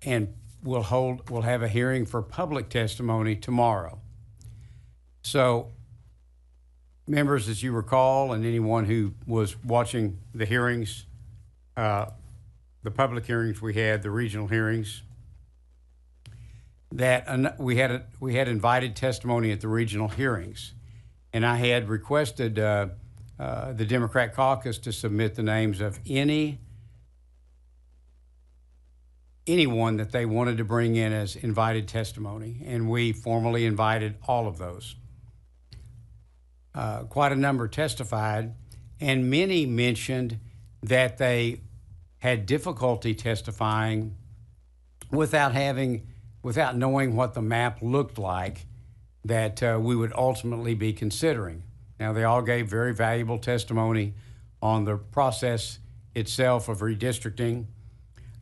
and we'll have a hearing for public testimony tomorrow. So, members, as you recall, and anyone who was watching the hearings, the public hearings we had, the regional hearings, that we had invited testimony at the regional hearings, and I had requested the Democrat caucus to submit the names of anyone that they wanted to bring in as invited testimony, and we formally invited all of those. Quite a number testified, and many mentioned that they had difficulty testifying without knowing what the map looked like that we would ultimately be considering. Now, they all gave very valuable testimony on the process itself of redistricting,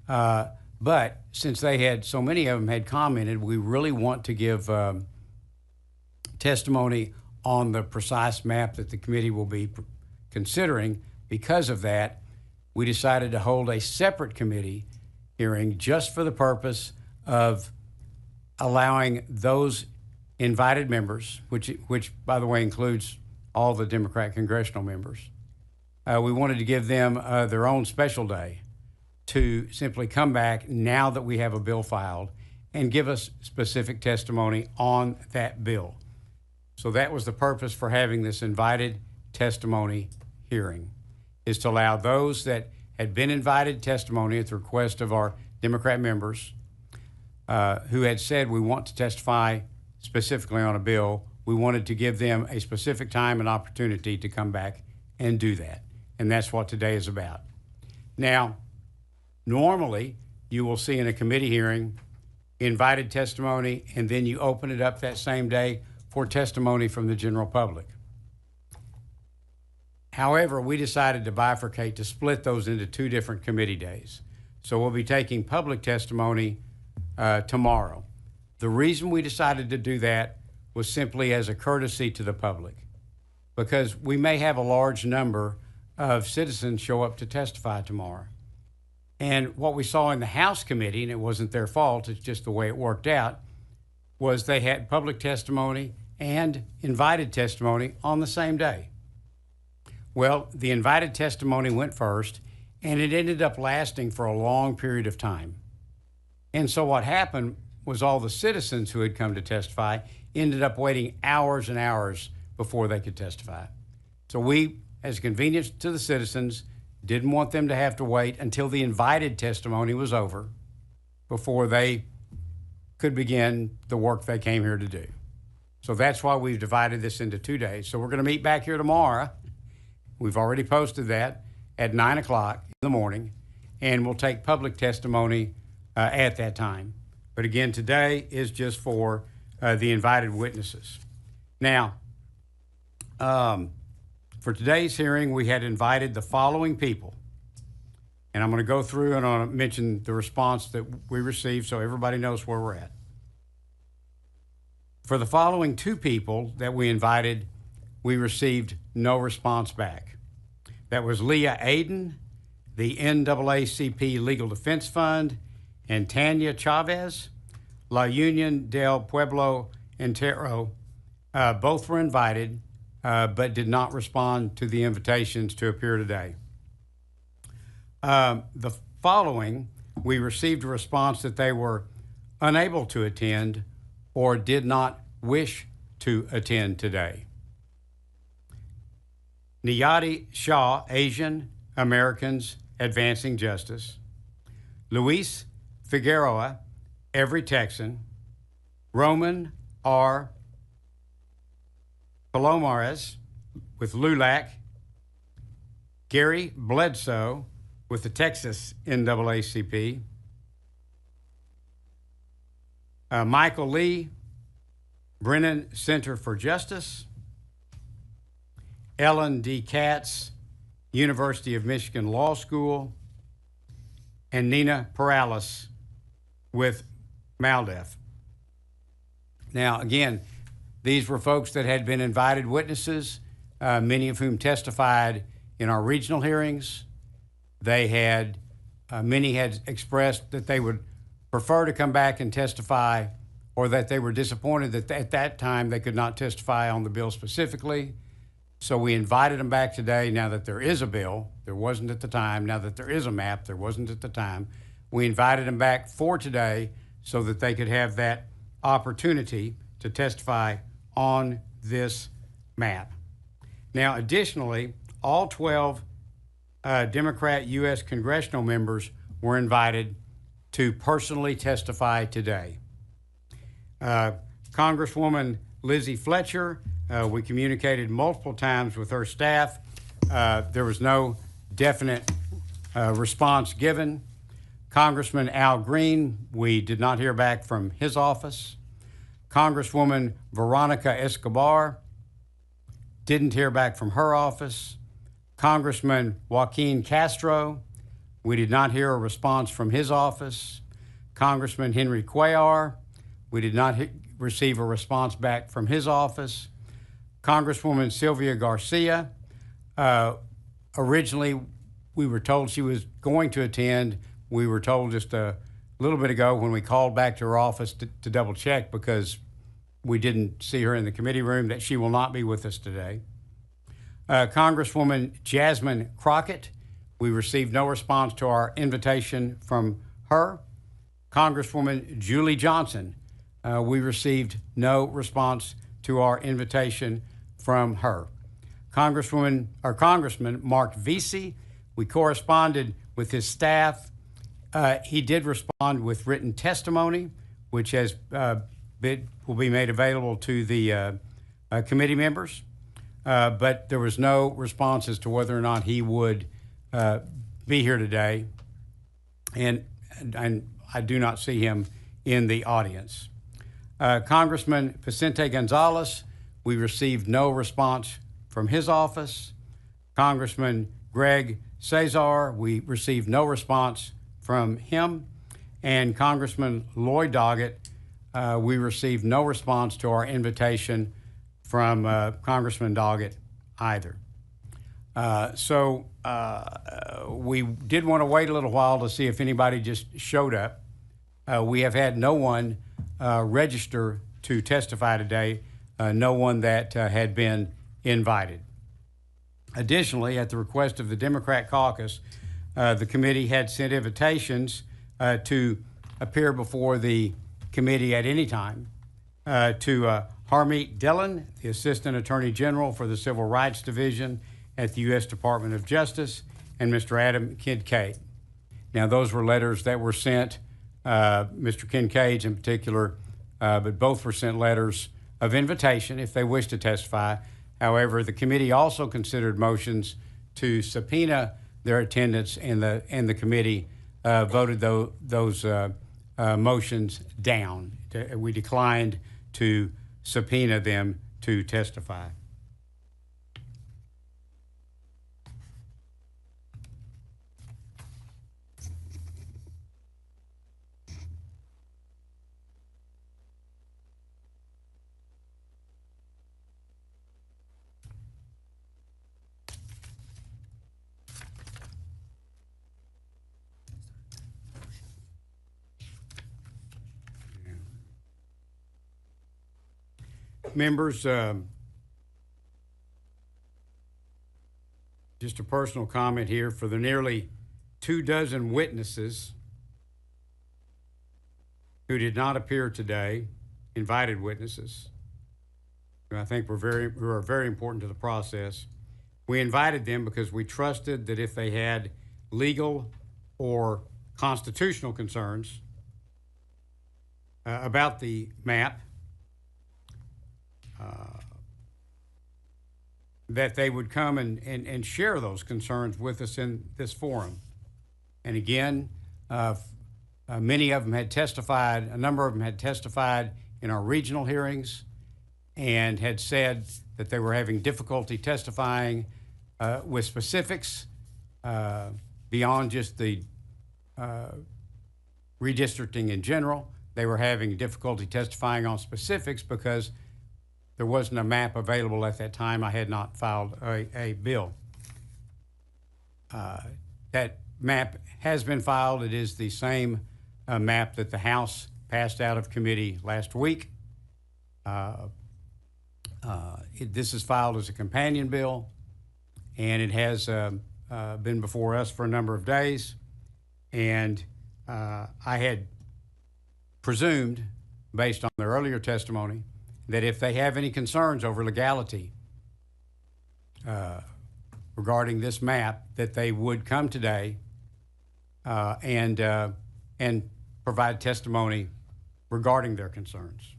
but since so many of them had commented, we really want to give testimony on the precise map that the committee will be considering. Because of that, we decided to hold a separate committee hearing just for the purpose of allowing those invited members, which by the way includes all the Democrat congressional members. We wanted to give them their own special day to simply come back now that we have a bill filed and give us specific testimony on that bill. So that was the purpose for having this invited testimony hearing, is to allow those that had been invited testimony at the request of our Democrat members who had said we want to testify specifically on a bill, we wanted to give them a specific time and opportunity to come back and do that. And that's what today is about. Now, normally you will see in a committee hearing invited testimony, and then you open it up that same day for testimony from the general public. However, we decided to bifurcate, to split those into two different committee days. So we'll be taking public testimony tomorrow. The reason we decided to do that was simply as a courtesy to the public, because we may have a large number of citizens show up to testify tomorrow. And what we saw in the House committee, and it wasn't their fault, it's just the way it worked out, was they had public testimony and invited testimony on the same day. Well, the invited testimony went first, and it ended up lasting for a long period of time. And so what happened was all the citizens who had come to testify ended up waiting hours and hours before they could testify. So we, as a convenience to the citizens, didn't want them to have to wait until the invited testimony was over before they could begin the work they came here to do. So that's why we've divided this into 2 days. So we're going to meet back here tomorrow. We've already posted that at 9 o'clock in the morning, and we'll take public testimony at that time. But again, today is just for the invited witnesses. Now, for today's hearing, we had invited the following people. And I'm going to go through and I'm going to mention the response that we received so everybody knows where we're at. For the following two people that we invited, we received no response back. That was Leah Aden, the NAACP Legal Defense Fund, and Tanya Chavez, La Union del Pueblo Entero. Both were invited, but did not respond to the invitations to appear today. The following, we received a response that they were unable to attend or did not wish to attend today. Niyati Shah, Asian Americans Advancing Justice. Luis Figueroa, Every Texan. Roman R. Palomares with LULAC. Gary Bledsoe with the Texas NAACP. Michael Lee, Brennan Center for Justice. Ellen D. Katz, University of Michigan Law School. And Nina Perales with MALDEF. Now, again, these were folks that had been invited witnesses, many of whom testified in our regional hearings. They had, many had expressed that they would prefer to come back and testify, or that they were disappointed that at that time they could not testify on the bill specifically. So we invited them back today now that there is a bill. There wasn't at the time. Now that there is a map, there wasn't at the time. We invited them back for today so that they could have that opportunity to testify on this map. Now, additionally, all 12 Democrat U.S. congressional members were invited to personally testify today. Congresswoman Lizzie Fletcher, we communicated multiple times with her staff. There was no definite response given. Congressman Al Green, we did not hear back from his office. Congresswoman Veronica Escobar, didn't hear back from her office. Congressman Joaquin Castro, we did not hear a response from his office. Congressman Henry Cuellar, we did not receive a response back from his office. Congresswoman Sylvia Garcia, originally we were told she was going to attend. We were told just a little bit ago when we called back to her office to double check, because we didn't see her in the committee room, that she will not be with us today. Congresswoman Jasmine Crockett, we received no response to our invitation from her. Congresswoman Julie Johnson, we received no response to our invitation from her. Congressman Mark Vesey, we corresponded with his staff. He did respond with written testimony, which will be made available to the committee members, but there was no response as to whether or not he would be here today, and I do not see him in the audience. Congressman Vicente Gonzalez, we received no response from his office. Congressman Greg Cesar, we received no response from him. And Congressman Lloyd Doggett, we received no response to our invitation from Congressman Doggett either. So we did want to wait a little while to see if anybody just showed up. We have had no one register to testify today, no one that had been invited. Additionally, at the request of the Democrat caucus, the committee had sent invitations to appear before the committee at any time to Harmeet Dillon, the Assistant Attorney General for the Civil Rights Division at the U.S. Department of Justice, and Mr. Adam Kincaid. Now, those were letters that were sent, Mr. Kincaid's in particular, but both were sent letters of invitation if they wish to testify. However, the committee also considered motions to subpoena their attendance, and the committee voted those motions down. We declined to subpoena them to testify. Members, just a personal comment here. For the nearly 24 witnesses who did not appear today, invited witnesses, who I think who are very important to the process, we invited them because we trusted that if they had legal or constitutional concerns about the map, that they would come and share those concerns with us in this forum. And again, many of them had testified, a number of them had testified in our regional hearings and had said that they were having difficulty testifying with specifics beyond just the redistricting in general. They were having difficulty testifying on specifics because there wasn't a map available at that time. I had not filed a bill. That map has been filed. It is the same map that the House passed out of committee last week. This is filed as a companion bill, and it has been before us for a number of days. And I had presumed, based on their earlier testimony, that if they have any concerns over legality regarding this map, that they would come today and provide testimony regarding their concerns.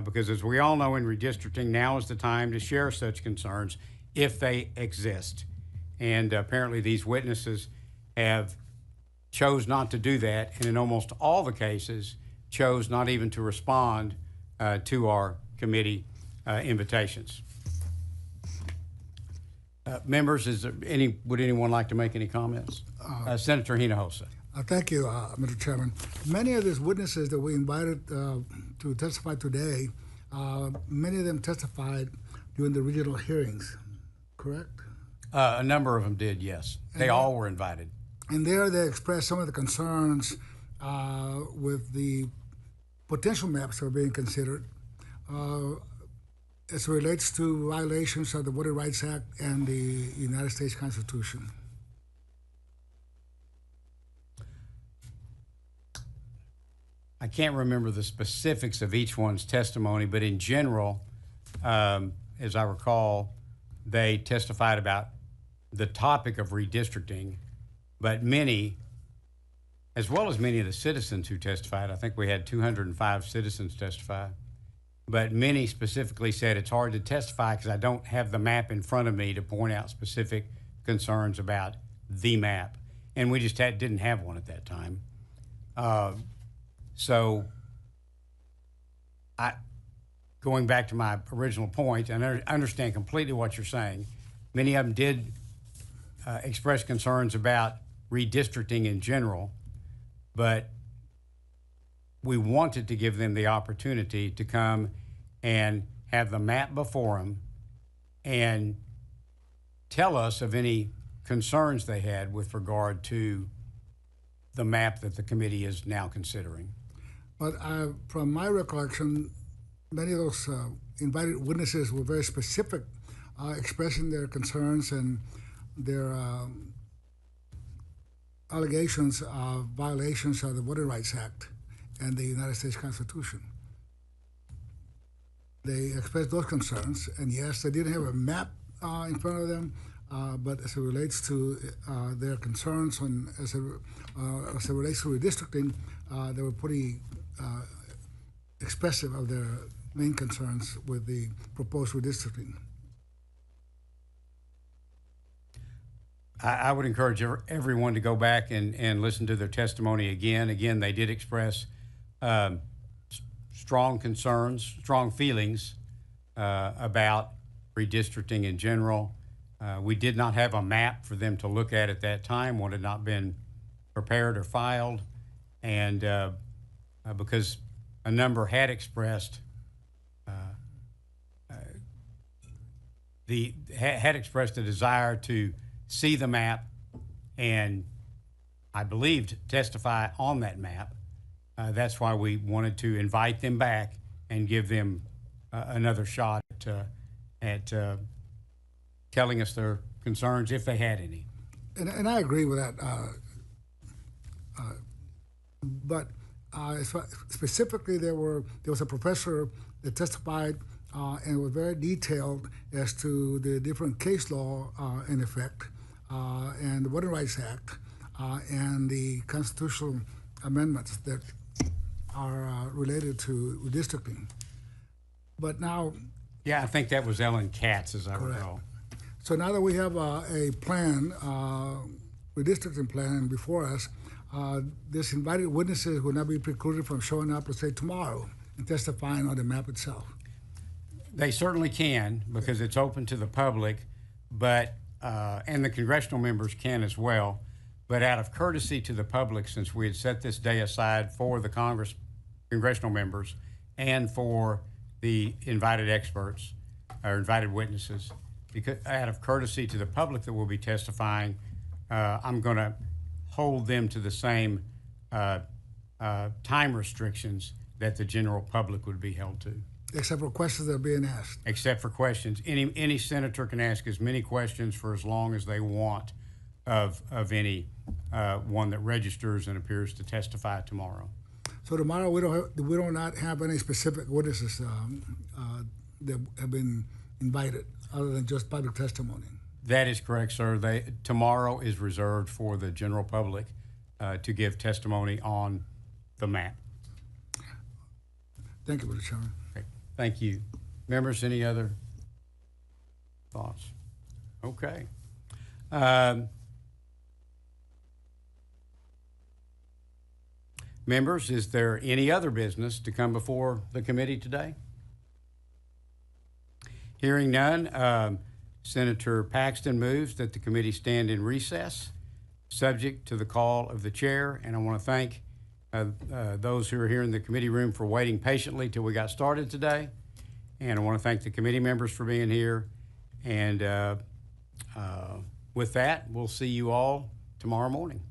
Because as we all know in redistricting, now is the time to share such concerns if they exist. And apparently these witnesses have chose not to do that, and in almost all the cases chose not even to respond to our committee invitations. Members, would anyone like to make any comments? Senator Hinojosa. Thank you, Mr. Chairman. Many of these witnesses that we invited to testify today, many of them testified during the regional hearings, correct? A number of them did, yes. They all were invited. And there they expressed some of the concerns with the potential maps that are being considered as it relates to violations of the Voting Rights Act and the United States Constitution. I can't remember the specifics of each one's testimony, but in general, as I recall, they testified about the topic of redistricting, but many, as well as many of the citizens who testified, I think we had 205 citizens testify, but many specifically said it's hard to testify because I don't have the map in front of me to point out specific concerns about the map. And we just didn't have one at that time. So going back to my original point, and I understand completely what you're saying, many of them did express concerns about redistricting in general, but we wanted to give them the opportunity to come and have the map before them and tell us of any concerns they had with regard to the map that the committee is now considering. But from my recollection, many of those invited witnesses were very specific, expressing their concerns and their allegations of violations of the Voting Rights Act and the United States Constitution. They expressed those concerns, and yes, they didn't have a map in front of them, but as it relates to their concerns and as it relates to redistricting, they were pretty expressive of their main concerns with the proposed redistricting. I would encourage everyone to go back and listen to their testimony again. Again, they did express strong concerns, strong feelings about redistricting in general. We did not have a map for them to look at that time. One had not been prepared or filed, and because a number had expressed a desire to see the map and I believed testify on that map. That's why we wanted to invite them back and give them another shot at telling us their concerns if they had any. And I agree with that. But specifically, there was a professor that testified and was very detailed as to the different case law in effect, and the Voting Rights Act, and the constitutional amendments that are related to redistricting. But now... Yeah, I think that was Ellen Katz, as I recall. So now that we have a plan, redistricting plan before us, this invited witnesses will not be precluded from showing up, let's say, tomorrow and testifying on the map itself. They certainly can, because it's open to the public, but and the congressional members can as well. But out of courtesy to the public, since we had set this day aside for the congressional members and for the invited experts or invited witnesses, because out of courtesy to the public that will be testifying, I'm going to hold them to the same time restrictions that the general public would be held to. Except for questions that are being asked. Except for questions. Any senator can ask as many questions for as long as they want of any one that registers and appears to testify tomorrow. So tomorrow we don't not have any specific witnesses that have been invited other than just public testimony. That is correct, sir. Tomorrow is reserved for the general public to give testimony on the map. Thank you, Mr. Chairman. Okay. Thank you. Members, any other thoughts? Okay. Members, is there any other business to come before the committee today? Hearing none, Senator Paxton moves that the committee stand in recess, subject to the call of the chair. And I want to thank those who are here in the committee room for waiting patiently till we got started today. And I want to thank the committee members for being here. And with that, we'll see you all tomorrow morning.